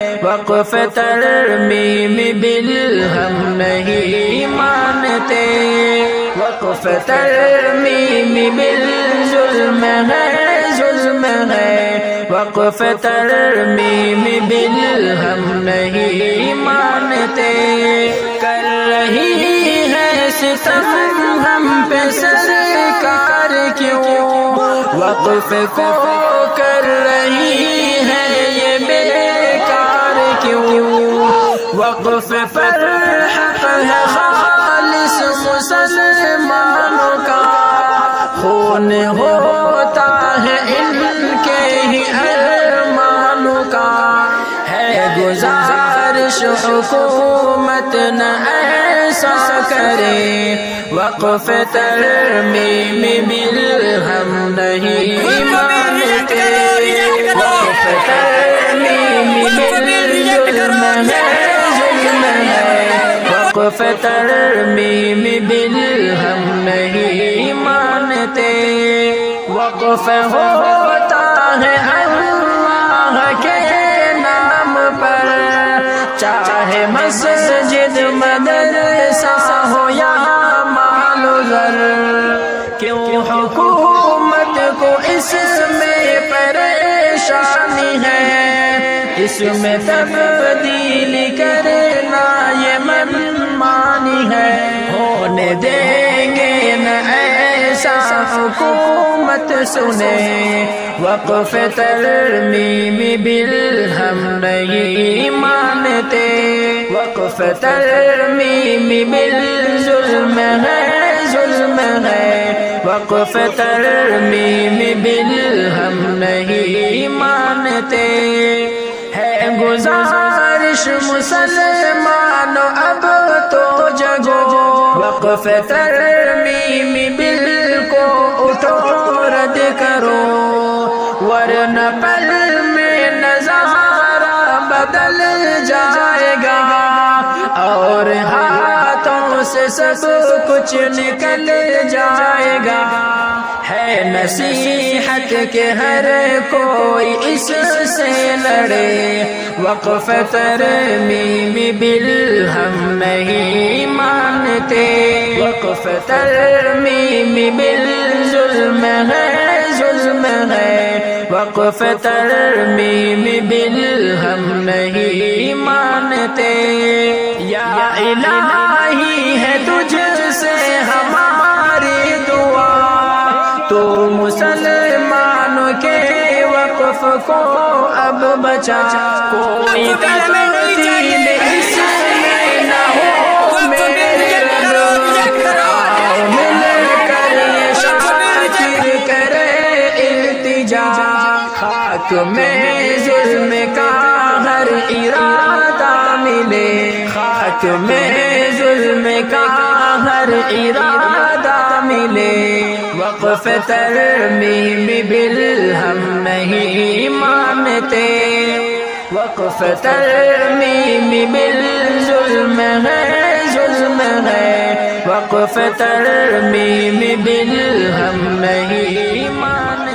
وقف ترمیم بالہم نہیں مانتے، وقف ترمیم بالظلم ہے، ظلم ہے، وقف ترمیم بالہم نہیں مانتے، کر رہی ہے ستم ہم پہ سرکار کیوں، وقف کو کر رہی ہے یہ بیکار کیوں، وقف پر حق ہے خالص مسلمانوں کا، خون ہوتا ہے ان کے ہی ارمانوں کا، ہے گزارش حکومت نہ ایسا کرے، وقف ترمیم بالہم نہیں مانتے، وقف ترمیم بالظلم ہے، ظلم ہے، وقف ترمیم بالہم نہیں مانتے، وقف ہوتا ہے اللہ کے نام پر، چاہے مسجد مدرسہ ہو یا مال و زر، کیوں حکومت کو اس میں پریشانی ہے، اس میں تبدیل کرنا یہ منمانی ہے، ہونے دیں گے نہ ایسا حکومت سنے، وقف ترمیم بالہم نہیں مانتے، وقف ترمیم بالظلم ہے، ظلم ہے، وقف ترمیم بالہم نہیں مانتے، ہے گزارش مسلمانوں اب تو جگو، وقف ترمیم بال کو اٹھو رد کرو، ورنہ پل میں نظارہ بدل جائے گا، اور ہاتھوں سے سب کچھ نکل جائے گا، ہے نصیحت کہ ہر کوئی اس سے لڑے، وقف ترمیم بالہم نہیں مانتے، وقف ترمیم بالظلم ہے، ظلم ہے، وقف ترمیم بالہم نہیں مانتے، یا الہی ہے تجھ سے ہماری دعا، تو مسلمانوں کے وقف کو اب بچا، کوئی تبدیل اس میں نہ ہو میرے رب، آؤ مل کر یہ شاکر کرے التجا، خاک میں ظلم کا ہر ارادہ ملے، خاک میں ظلم کا ہر ارادہ ملے، وقف ترمیم بالہم نہیں مانتے، وقف ترمیم بالظلم ہے، ظلم ہے، وقف ترمیم بالہم نہیں مانتے۔